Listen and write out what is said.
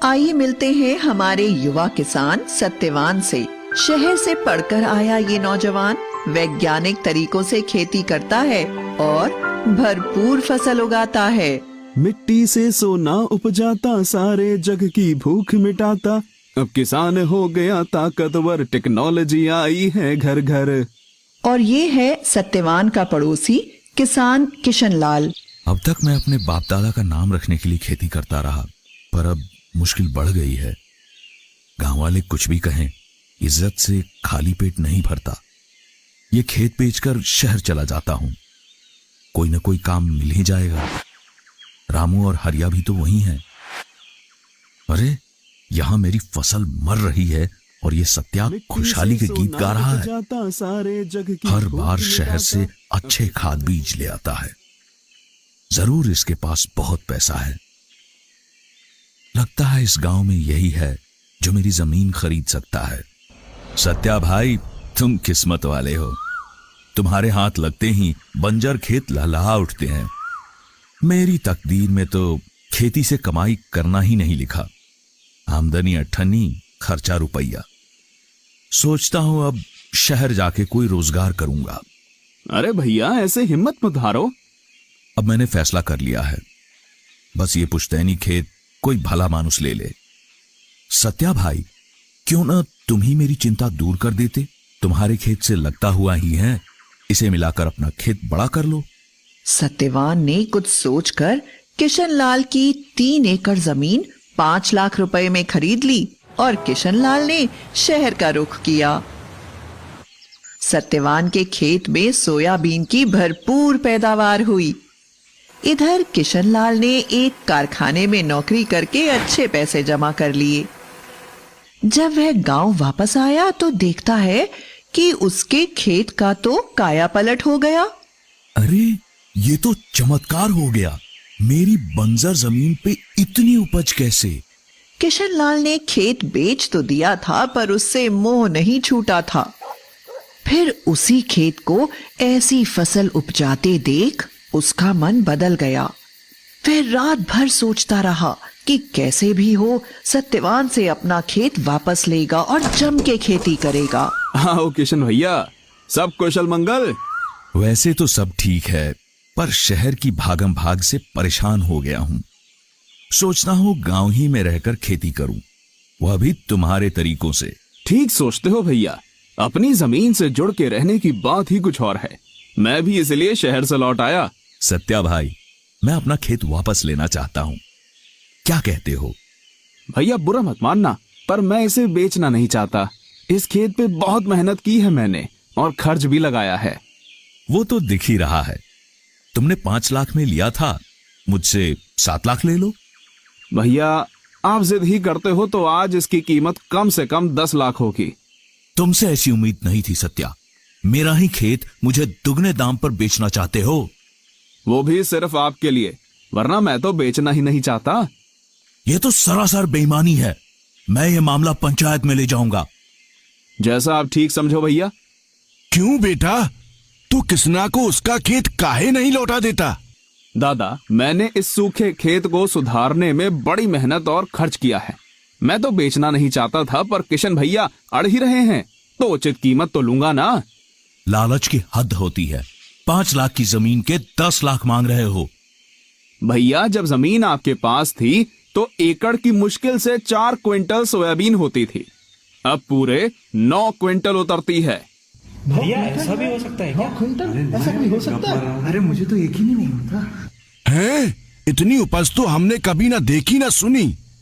आइए मिलते हैं हमारे युवा किसान सत्यवान से। शहर से पढ़कर आया ये नौजवान वैज्ञानिक तरीकों से खेती करता है और भरपूर फसल उगाता है। मिट्टी से सोना उपजाता, सारे जग की भूख मिटाता। अब किसान हो गया ताकतवर, टेक्नोलॉजी आई है घर घर। और ये है सत्यवान का पड़ोसी किसान किशन लाल। अब तक मैं अपने बाप दादा का नाम रखने के लिए खेती करता रहा, पर अब मुश्किल बढ़ गई है। गांव वाले कुछ भी कहें, इज्जत से खाली पेट नहीं भरता। ये खेत बेचकर शहर चला जाता हूं, कोई ना कोई काम मिल ही जाएगा। रामू और हरिया भी तो वही हैं। अरे यहां मेरी फसल मर रही है और ये सत्या खुशहाली के गीत गा रहा है। हर बार शहर से अच्छे खाद बीज ले आता है। जरूर इसके पास बहुत पैसा है। लगता है इस गांव में यही है जो मेरी जमीन खरीद सकता है। सत्या भाई, तुम किस्मत वाले हो। तुम्हारे हाथ लगते ही बंजर खेत लहलहा उठते हैं। मेरी तकदीर में तो खेती से कमाई करना ही नहीं लिखा। आमदनी अठन्नी, खर्चा रुपया। सोचता हूं अब शहर जाके कोई रोजगार करूंगा। अरे भैया, ऐसे हिम्मत मत हारो। अब मैंने फैसला कर लिया है, बस ये पुश्तैनी खेत कोई भला मानुस ले ले। सत्या भाई, क्यों ना तुम ही मेरी चिंता दूर कर देते। तुम्हारे खेत से लगता हुआ ही है, इसे मिलाकर अपना खेत बड़ा कर लो। सत्यवान ने कुछ सोचकर किशन लाल की 3 एकड़ जमीन 5 लाख रुपए में खरीद ली और किशन लाल ने शहर का रुख किया। सत्यवान के खेत में सोयाबीन की भरपूर पैदावार हुई। इधर किशन लाल ने एक कारखाने में नौकरी करके अच्छे पैसे जमा कर लिए। जब वह गांव वापस आया तो देखता है कि उसके खेत का तो काया पलट हो गया। अरे ये तो चमत्कार हो गया। मेरी बंजर जमीन पे इतनी उपज कैसे? किशन लाल ने खेत बेच तो दिया था, पर उससे मोह नहीं छूटा था। फिर उसी खेत को ऐसी फसल उपजाते देख उसका मन बदल गया। फिर रात भर सोचता रहा कि कैसे भी हो सत्यवान से अपना खेत वापस लेगा और जम के खेती करेगा। आओ किशन भैया, सब कुशल मंगल। वैसे तो सब ठीक है, पर शहर की भागम भाग से परेशान हो गया हूं। सोचता हूं गांव ही में रहकर खेती करूं, वह भी तुम्हारे तरीकों से। ठीक सोचते हो भैया, अपनी जमीन से जुड़ के रहने की बात ही कुछ और है। मैं भी इसलिए शहर से लौट आया। सत्या भाई, मैं अपना खेत वापस लेना चाहता हूं, क्या कहते हो? भैया बुरा मत मानना, पर मैं इसे बेचना नहीं चाहता। इस खेत पे बहुत मेहनत की है मैंने और खर्च भी लगाया है। वो तो दिख ही रहा है। तुमने 5 लाख में लिया था, मुझसे 7 लाख ले लो। भैया आप जिद ही करते हो तो आज इसकी कीमत कम से कम 10 लाख होगी। तुमसे ऐसी उम्मीद नहीं थी सत्या। मेरा ही खेत मुझे दुगने दाम पर बेचना चाहते हो? वो भी सिर्फ आपके लिए, वरना मैं तो बेचना ही नहीं चाहता। यह तो सरासर बेईमानी है। मैं ये मामला पंचायत में ले जाऊंगा। जैसा आप ठीक समझो भैया। क्यों बेटा, तू किसना को उसका खेत काहे नहीं लौटा देता? दादा, मैंने इस सूखे खेत को सुधारने में बड़ी मेहनत और खर्च किया है। मैं तो बेचना नहीं चाहता था, पर किशन भैया अड़ ही रहे हैं, तो उचित कीमत तो लूंगा ना। लालच की हद होती है। 5 लाख की जमीन के 10 लाख मांग रहे हो। भैया जब जमीन आपके पास थी तो एकड़ की मुश्किल से 4 क्विंटल सोयाबीन होती थी, अब पूरे 9 क्विंटल उतरती है। भैया ऐसा भी हो सकता है क्या? क्विंटल ऐसा भी हो सकता है? अरे मुझे तो यकीन ही नहीं होता। हैं? इतनी उपज तो हमने कभी ना देखी ना सुनी।